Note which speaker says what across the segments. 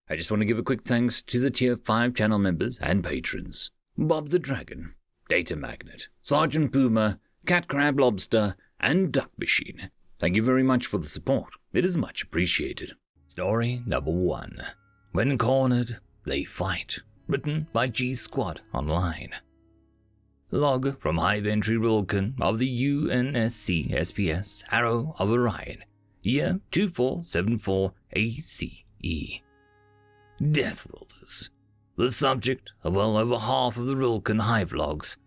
Speaker 1: I just want to give a quick thanks to the Tier 5 channel members and patrons. Bob the Dragon, Datamagnet, Sergeant Puma, Cat Crab Lobster, and Duck Machine. Thank you very much for the support. It is much appreciated. Story number 1. When cornered, they fight. Written by G Squad Online. Log from Hive Entry Rilken of the UNSC SPS Arrow of Orion, year 2474 ACE. Death Wielders. The subject of well over half of the Rilken Hive logs.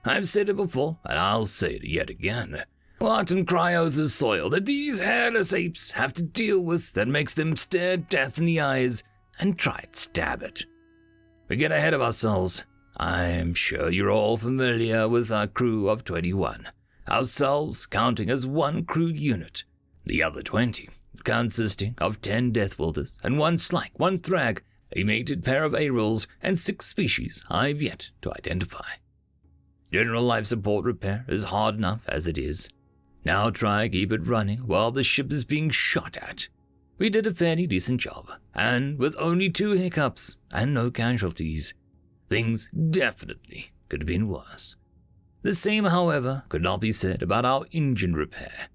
Speaker 1: I've said it before, and I'll say it yet again. What in Cryotha's soil that these hairless apes have to deal with that makes them stare death in the eyes and try to stab it. We get ahead of ourselves. I'm sure you're all familiar with our crew of 21, ourselves counting as one crew unit, the other 20 consisting of 10 Death Wielders and 1 Slike, 1 Thrag, a mated pair of Arils, and 6 species I've yet to identify. General life support repair is hard enough as it is. Now try keep it running while the ship is being shot at. We did a fairly decent job, and with only 2 hiccups and no casualties. Things definitely could have been worse. The same, however, could not be said about our engine repair.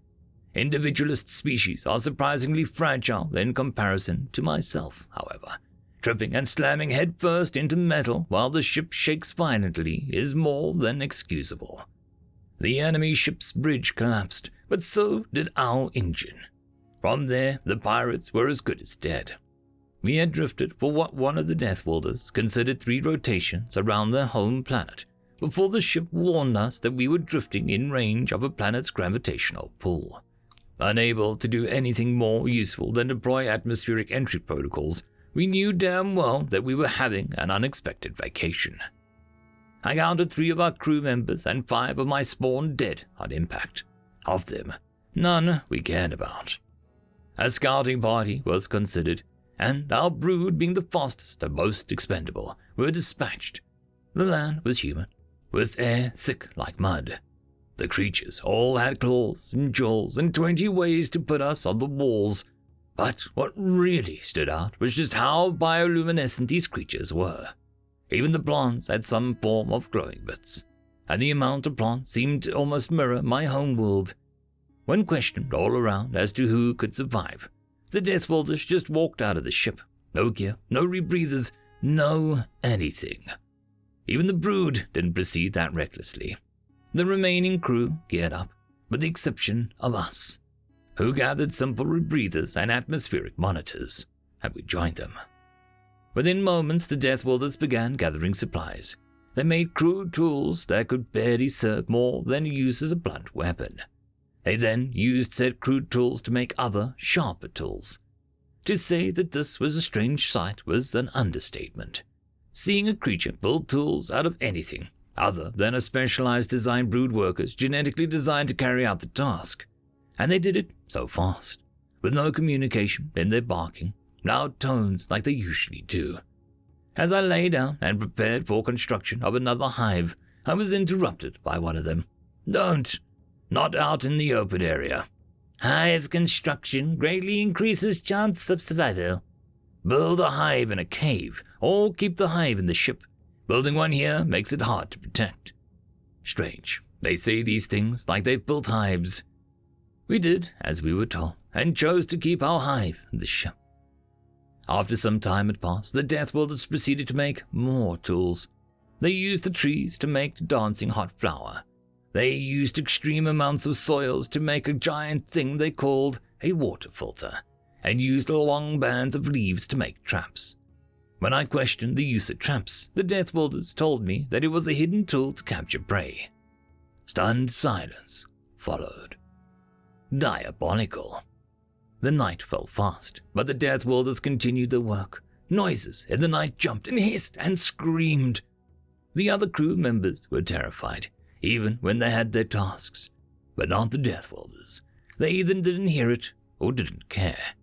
Speaker 1: Individualist species are surprisingly fragile in comparison to myself, however. Tripping and slamming headfirst into metal while the ship shakes violently is more than excusable. The enemy ship's bridge collapsed, but so did our engine. From there, the pirates were as good as dead. We had drifted for what one of the Death Wielders considered 3 rotations around their home planet before the ship warned us that we were drifting in range of a planet's gravitational pull. Unable to do anything more useful than deploy atmospheric entry protocols, we knew damn well that we were having an unexpected vacation. I counted 3 of our crew members and 5 of my spawn dead on impact. Of them, none we cared about. A scouting party was considered, and our brood, being the fastest and most expendable, were dispatched. The land was humid, with air thick like mud. The creatures all had claws and jaws and 20 ways to put us on the walls. But what really stood out was just how bioluminescent these creatures were. Even the plants had some form of glowing bits, and the amount of plants seemed to almost mirror my home world. When questioned all around as to who could survive, the Death Wielders just walked out of the ship. No gear, no rebreathers, no anything. Even the brood didn't proceed that recklessly. The remaining crew geared up, with the exception of us, who gathered simple rebreathers and atmospheric monitors, and we joined them. Within moments, the Death Wielders began gathering supplies. They made crude tools that could barely serve more than use as a blunt weapon. They then used said crude tools to make other, sharper tools. To say that this was a strange sight was an understatement. Seeing a creature build tools out of anything other than a specialized design brood workers genetically designed to carry out the task. And they did it so fast, with no communication in their barking, loud tones like they usually do. As I lay down and prepared for construction of another hive, I was interrupted by one of them. Don't! Not out in the open area. Hive construction greatly increases chance of survival. Build a hive in a cave, or keep the hive in the ship. Building one here makes it hard to protect. Strange. They say these things like they've built hives. We did as we were told, and chose to keep our hive in the ship. After some time had passed, the Death Wielders proceeded to make more tools. They used the trees to make the dancing hot flower. They used extreme amounts of soils to make a giant thing they called a water filter, and used long bands of leaves to make traps. When I questioned the use of traps, the Death Wielders told me that it was a hidden tool to capture prey. Stunned silence followed. Diabolical. The night fell fast, but the Death Wielders continued their work. Noises in the night jumped and hissed and screamed. The other crew members were terrified, even when they had their tasks, but not the Death Wielders. They either didn't hear it or didn't care.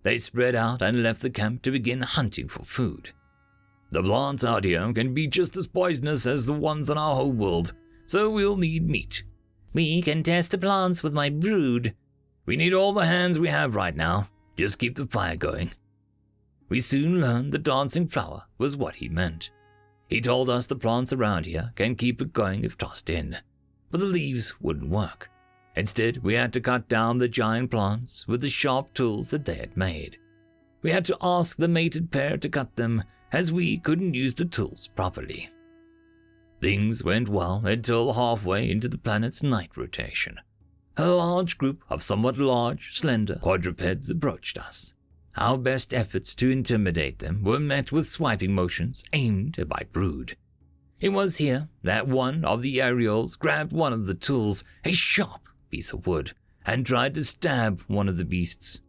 Speaker 1: They spread out and left the camp to begin hunting for food. The plants out here can be just as poisonous as the ones on our home world, so we'll need meat. We can test the plants with my brood. We need all the hands we have right now. Just keep the fire going. We soon learned the dancing flower was what he meant. He told us the plants around here can keep it going if tossed in, but the leaves wouldn't work. Instead, we had to cut down the giant plants with the sharp tools that they had made. We had to ask the mated pair to cut them, as we couldn't use the tools properly. Things went well until halfway into the planet's night rotation. A large group of somewhat large, slender quadrupeds approached us. Our best efforts to intimidate them were met with swiping motions aimed at my brood. It was here that one of the aerials grabbed one of the tools, a sharp piece of wood, and tried to stab one of the beasts.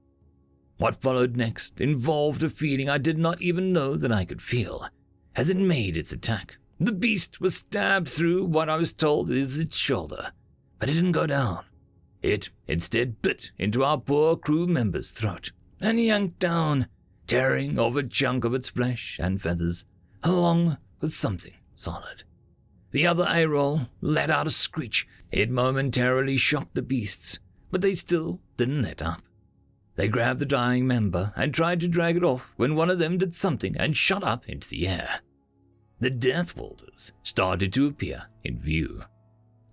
Speaker 1: What followed next involved a feeling I did not even know that I could feel. As it made its attack, the beast was stabbed through what I was told is its shoulder, but it didn't go down. It instead bit into our poor crew member's throat and yanked down, tearing off a chunk of its flesh and feathers, along with something solid. The other aerial let out a screech. It momentarily shocked the beasts, but they still didn't let up. They grabbed the dying member and tried to drag it off when one of them did something and shot up into the air. The Death Wielders started to appear in view.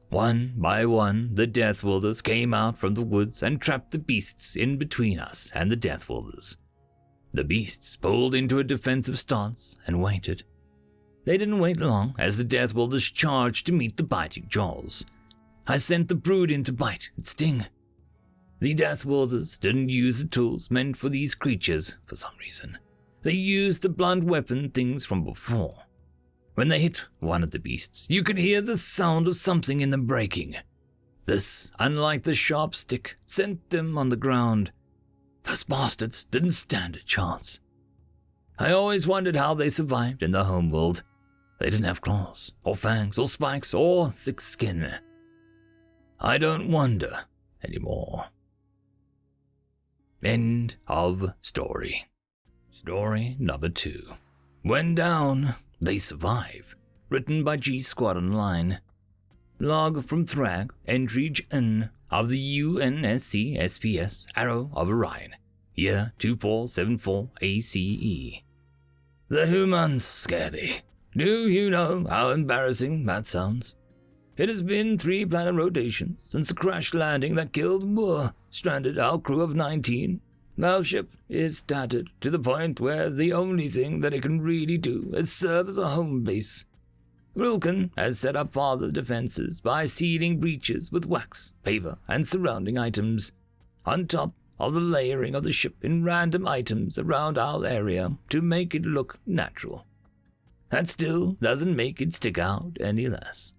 Speaker 1: One by one, the Death Wielders came out from the woods and trapped the beasts in between us and the Death Wielders. The beasts pulled into a defensive stance and waited. They didn't wait long as the Death Wielders charged to meet the biting jaws. I sent the brood in to bite and sting. The Death Wielders didn't use the tools meant for these creatures for some reason. They used the blunt weapon things from before. When they hit one of the beasts, you could hear the sound of something in them breaking. This, unlike the sharp stick, sent them on the ground. Those bastards didn't stand a chance. I always wondered how they survived in the homeworld. They didn't have claws, or fangs, or spikes, or thick skin. I don't wonder anymore. End of story. Story number 2. When down, they survive. Written by G Squad Online. Log from Thrag, entry N of the UNSC SPS Arrow of Orion, year 2474 ACE. The humans scare me. Do you know how embarrassing that sounds? It has been 3 planet rotations since the crash landing that killed Moore, stranded our crew of 19. Our ship is tattered to the point where the only thing that it can really do is serve as a home base. Rilken has set up further defenses by sealing breaches with wax, paper, and surrounding items, on top of the layering of the ship in random items around our area to make it look natural. That still doesn't make it stick out any less.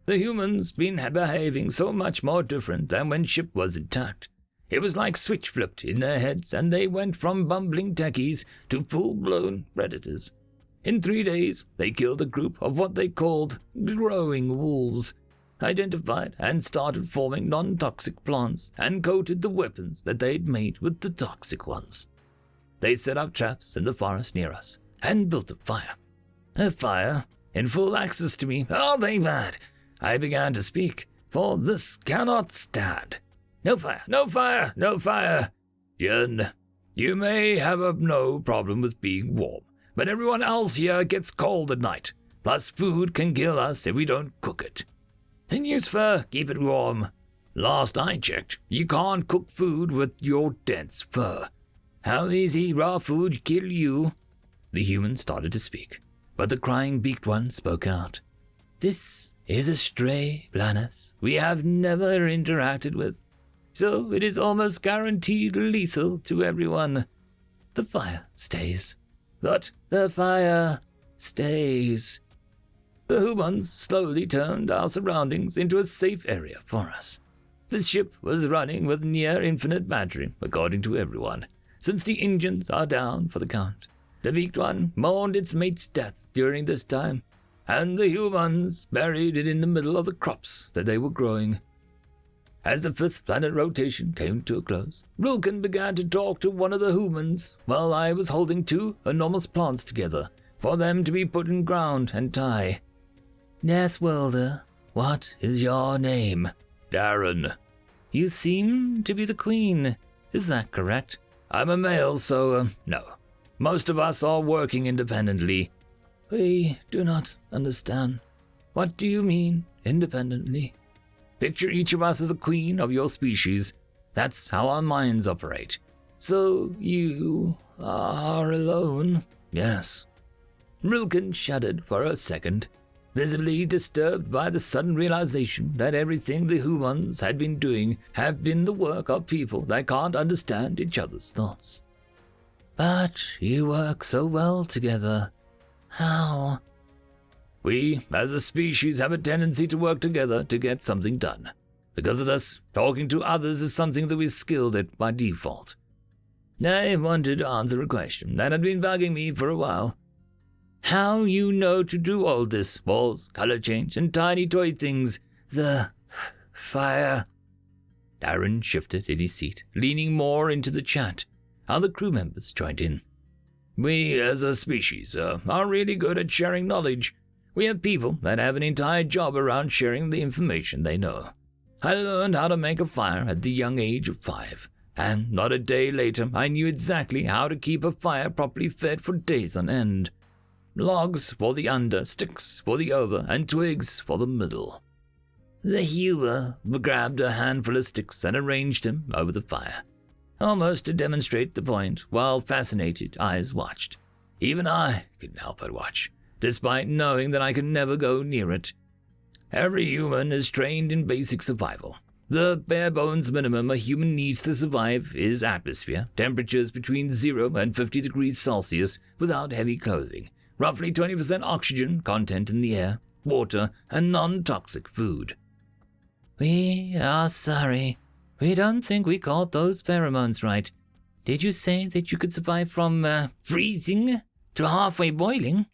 Speaker 1: The humans been behaving so much more different than when ship was intact. It was like switch flipped in their heads and they went from bumbling techies to full-blown predators. In 3 days, they killed a group of what they called growing wolves, identified and started forming non-toxic plants and coated the weapons that they'd made with the toxic ones. They set up traps in the forest near us and built a fire. A fire in full access to me. Are they mad? I began to speak, for this cannot stand. No fire, no fire, no fire. Jen, you may have no problem with being warm, but everyone else here gets cold at night. Plus food can kill us if we don't cook it. Then use fur, keep it warm. Last I checked, you can't cook food with your dense fur. How easy raw food kill you? The human started to speak, but the crying beaked one spoke out. This is a stray planet we have never interacted with, so it is almost guaranteed lethal to everyone. The fire stays. But the fire stays. The humans slowly turned our surroundings into a safe area for us. This ship was running with near infinite battery, according to everyone, since the engines are down for the count. The beaked one mourned its mate's death during this time, and the humans buried it in the middle of the crops that they were growing. As the 5th planet rotation came to a close, Rilken began to talk to one of the humans while I was holding 2 enormous plants together for them to be put in ground and tie. Death Welder, what is your name? Darren. You seem to be the queen. Is that correct? I'm a male, so, no. Most of us are working independently.
Speaker 2: We do not understand. What do you mean, independently?
Speaker 1: Picture each of us as a queen of your species. That's how our minds operate.
Speaker 2: So you are alone?
Speaker 1: Yes.
Speaker 2: Rilken shuddered for a second, visibly disturbed by the sudden realization that everything the humans had been doing had been the work of people that can't understand each other's thoughts. But you work so well together. How?
Speaker 1: We, as a species, have a tendency to work together to get something done. Because of this, talking to others is something that we're skilled at by default.
Speaker 2: I wanted to answer a question that had been bugging me for a while. How you know to do all this, walls, color change, and tiny toy things, the fire?
Speaker 1: Darren shifted in his seat, leaning more into the chat. Other crew members joined in. We, as a species, are really good at sharing knowledge. We have people that have an entire job around sharing the information they know. I learned how to make a fire at the young age of 5, and not a day later I knew exactly how to keep a fire properly fed for days on end. Logs for the under, sticks for the over, and twigs for the middle.
Speaker 2: The hewer grabbed a handful of sticks and arranged them over the fire, almost to demonstrate the point, while fascinated eyes watched.
Speaker 1: Even I couldn't help but watch, despite knowing that I could never go near it. Every human is trained in basic survival. The bare-bones minimum a human needs to survive is atmosphere, temperatures between 0 and 50 degrees Celsius without heavy clothing, roughly 20% oxygen content in the air, water, and non-toxic food.
Speaker 2: We are sorry. We don't think we caught those pheromones right. Did you say that you could survive from freezing to halfway boiling?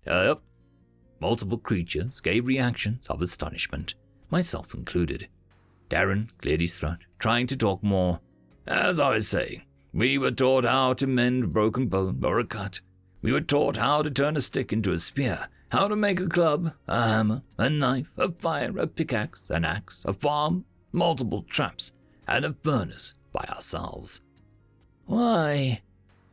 Speaker 1: Yep. Multiple creatures gave reactions of astonishment, myself included. Darren cleared his throat, trying to talk more. As I was saying, we were taught how to mend a broken bone or a cut. We were taught how to turn a stick into a spear, how to make a club, a hammer, a knife, a fire, a pickaxe, an axe, a farm, multiple traps, and a furnace by ourselves.
Speaker 2: Why?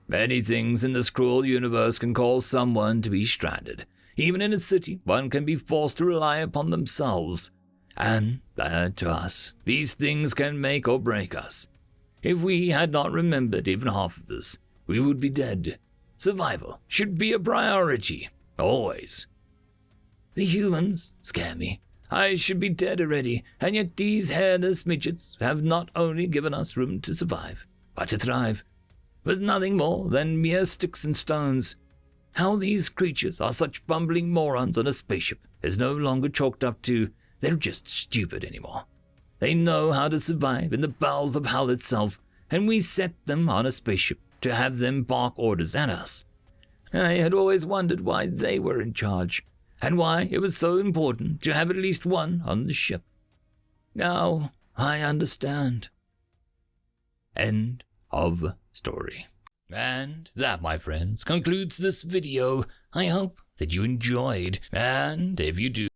Speaker 1: Many things in this cruel universe can cause someone to be stranded. Even in a city, one can be forced to rely upon themselves. And, to us, these things can make or break us. If we had not remembered even half of this, we would be dead. Survival should be a priority, always.
Speaker 2: The humans scare me. I should be dead already, and yet these hairless midgets have not only given us room to survive, but to thrive, with nothing more than mere sticks and stones. How these creatures are such bumbling morons on a spaceship is no longer chalked up to they're just stupid anymore. They know how to survive in the bowels of hell itself, and we set them on a spaceship to have them bark orders at us. I had always wondered why they were in charge, and why it was so important to have at least one on the ship. Now I understand.
Speaker 1: End of story. And that, my friends, concludes this video. I hope that you enjoyed, and if you do,